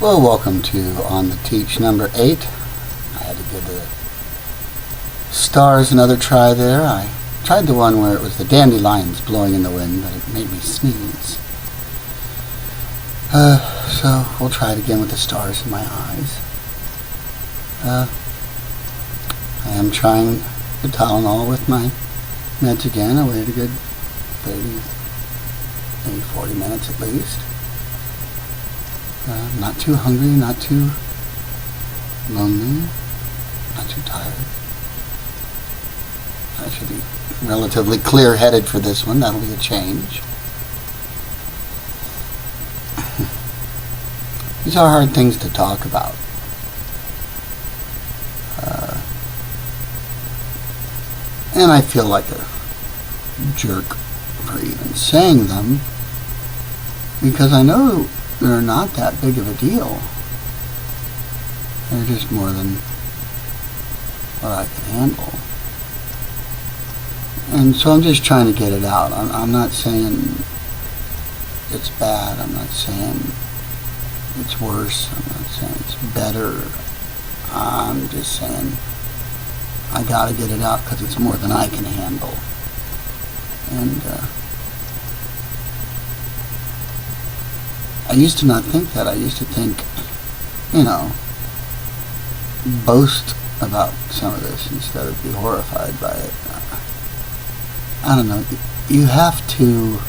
Well, welcome to On the Teach number 8. I had to give the stars another try there. I tried the one where it was the dandelions blowing in the wind, but it made me sneeze. So we'll try it again with the stars in my eyes. I am trying the Tylenol with my meds again. I waited a good 30, maybe 40 minutes at least. Not too hungry, not too lonely, not too tired. I should be relatively clear-headed for this one. That'll be a change. These are hard things to talk about. And I feel like a jerk for even saying them, because I know they're not that big of a deal. They're just more than what I can handle. And so I'm just trying to get it out. I'm not saying it's bad. I'm not saying it's worse. I'm not saying it's better. I'm just saying I gotta get it out because it's more than I can handle. And I used to not think that. I used to think, boast about some of this instead of be horrified by it. I don't know. You have to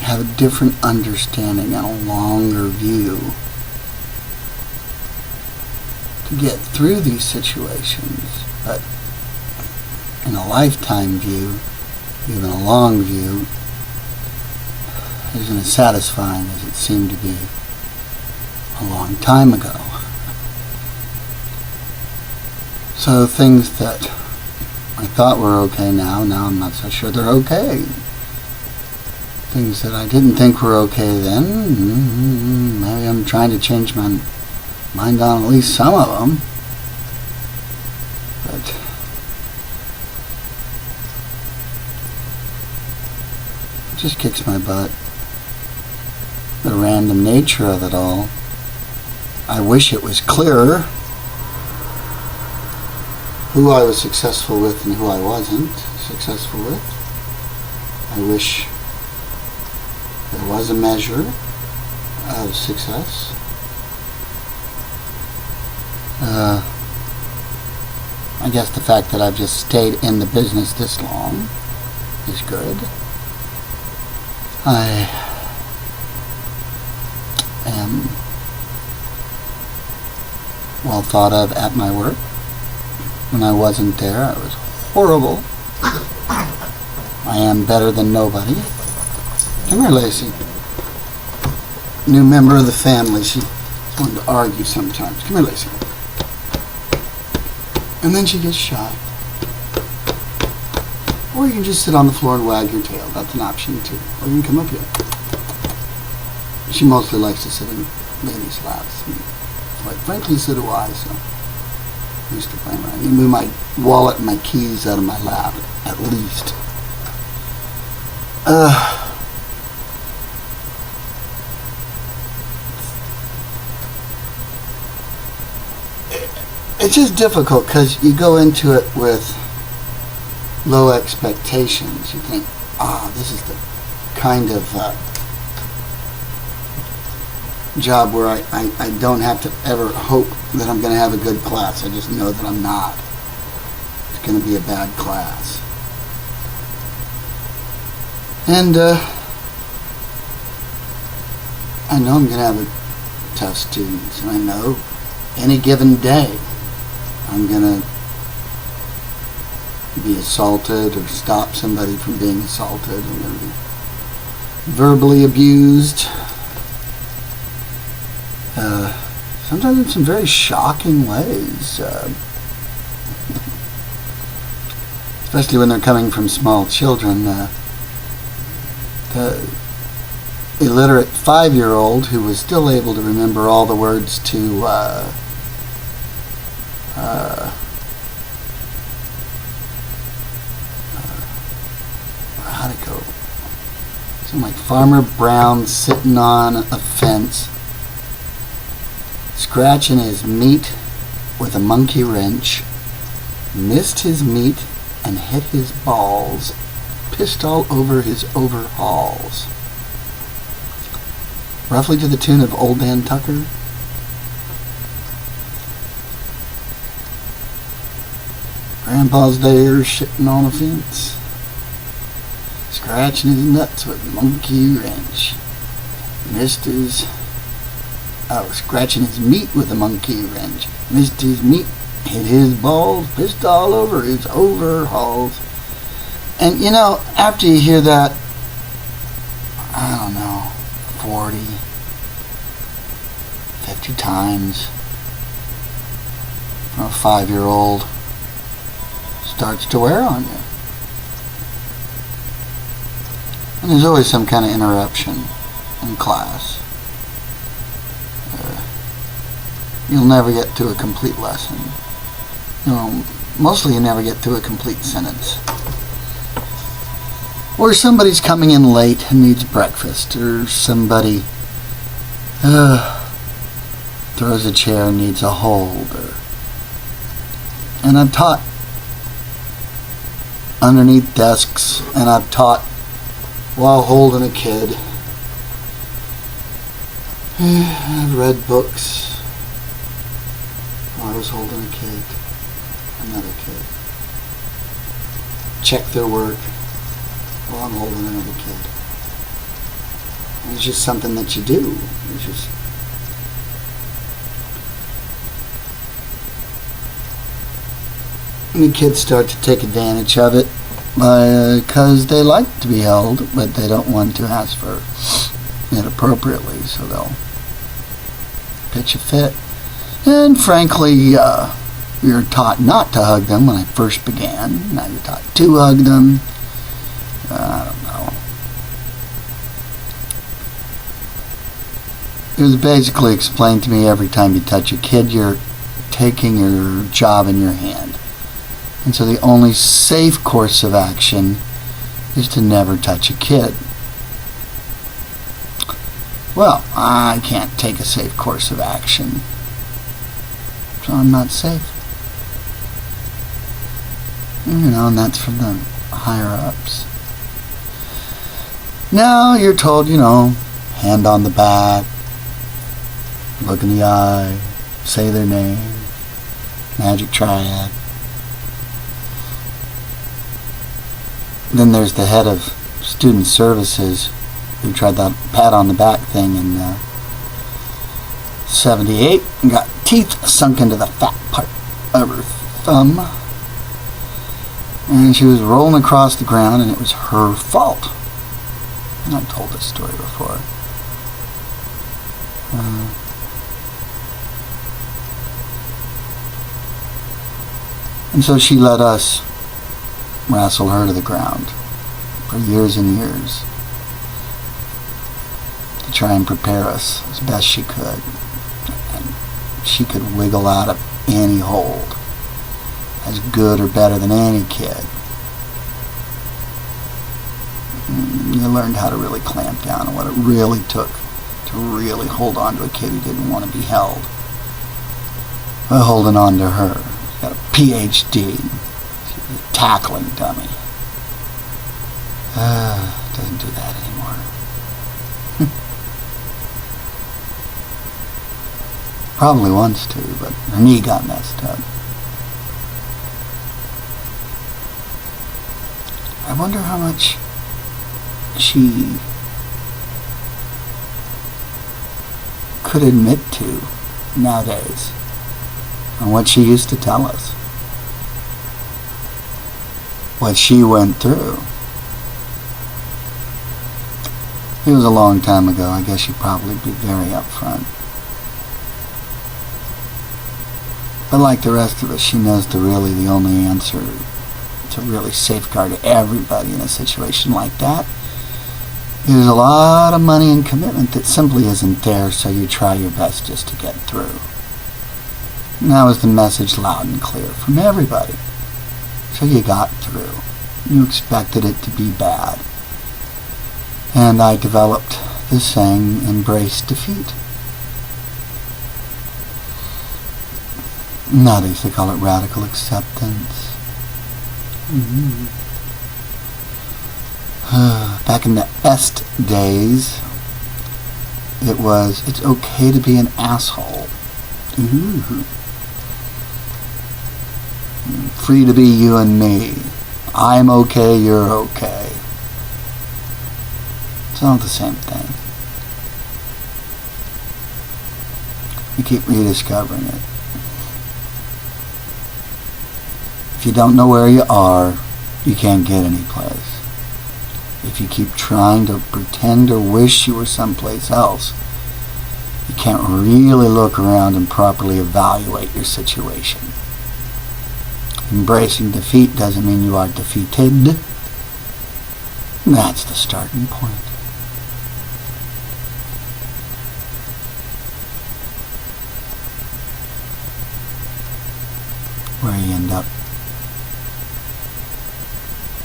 have a different understanding and a longer view to get through these situations. But in a lifetime view, even a long view, isn't as satisfying as it seemed to be a long time ago. So things that I thought were okay now I'm not so sure they're okay. Things that I didn't think were okay then, maybe I'm trying to change my mind on at least some of them. But it just kicks my butt. The random nature of it all. I wish it was clearer who I was successful with and who I wasn't successful with. I wish there was a measure of success. I guess the fact that I've just stayed in the business this long is good. I am well thought of at my work. When I wasn't there, I was horrible. I am better than nobody. Come here, Lacey. New member of the family. She wanted to argue sometimes. Come here, Lacey. And then she gets shy. Or you can just sit on the floor and wag your tail. That's an option too. Or you can come up here. She mostly likes to sit in ladies' laps. And quite frankly, so do I. So I used to blame her. I need to move my wallet and my keys out of my lap, at least. It's just difficult because you go into it with low expectations. You think, this is the kind of job where I don't have to ever hope that I'm going to have a good class. I just know that I'm not. It's going to be a bad class. And I know I'm going to have a tough students, and I know any given day I'm going to be assaulted or stop somebody from being assaulted. I'm going to be verbally abused. Sometimes in some very shocking ways. Especially when they're coming from small children. The illiterate 5-year-old who was still able to remember all the words to how'd it go? So like Farmer Brown sitting on a fence, scratching his meat with a monkey wrench, missed his meat and hit his balls, pissed all over his overalls. Roughly to the tune of Old Dan Tucker. Grandpa's there sitting on a fence, scratching his nuts with a monkey wrench. Scratching his meat with a monkey wrench. Missed his meat, hit his balls, pissed all over his overalls. And you know, after you hear that, I don't know, 40, 50 times, a 5-year-old starts to wear on you. And there's always some kind of interruption in class. You'll never get to a complete lesson. Mostly you never get to a complete sentence. Or somebody's coming in late and needs breakfast, or somebody throws a chair and needs a hold. And I've taught underneath desks, and I've taught while holding a kid. I've read books while I was holding a kid, another kid. Check their work while I'm holding another kid. And it's just something that you do. It's just and the kids start to take advantage of it because they like to be held, but they don't want to ask for it appropriately, so they'll pitch a fit. And frankly, we were taught not to hug them when I first began. Now you're taught to hug them. I don't know. It was basically explained to me every time you touch a kid, you're taking your job in your hand. And so the only safe course of action is to never touch a kid. Well, I can't take a safe course of action, so I'm not safe. And that's from the higher-ups. Now you're told, hand on the back, look in the eye, say their name, magic triad. Then there's the head of student services who tried that pat on the back thing in 78 and got teeth sunk into the fat part of her thumb. And she was rolling across the ground and it was her fault. And I've told this story before. And so she let us wrestle her to the ground for years and years to try and prepare us as best she could. And she could wiggle out of any hold as good or better than any kid. You learned how to really clamp down on what it really took to really hold on to a kid who didn't want to be held. By holding on to her. She's got a PhD. Tackling dummy. Doesn't do that anymore. Probably wants to, but her knee got messed up. I wonder how much she could admit to nowadays and what she used to tell us. What she went through. It was a long time ago. I guess she'd probably be very upfront. But like the rest of us, she knows the only answer to really safeguard everybody in a situation like that is a lot of money and commitment that simply isn't there, so you try your best just to get through. And that was the message loud and clear from everybody. So you got through. You expected it to be bad. And I developed this saying, embrace defeat. Nowadays they call it radical acceptance. Back in the est days, it was, it's okay to be an asshole. Free to be you and me. I'm okay, you're okay. It's not the same thing. You keep rediscovering it. If you don't know where you are, you can't get any place. If you keep trying to pretend or wish you were someplace else, you can't really look around and properly evaluate your situation. Embracing defeat doesn't mean you are defeated. That's the starting point. Where you end up,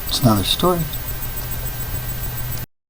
it's another story.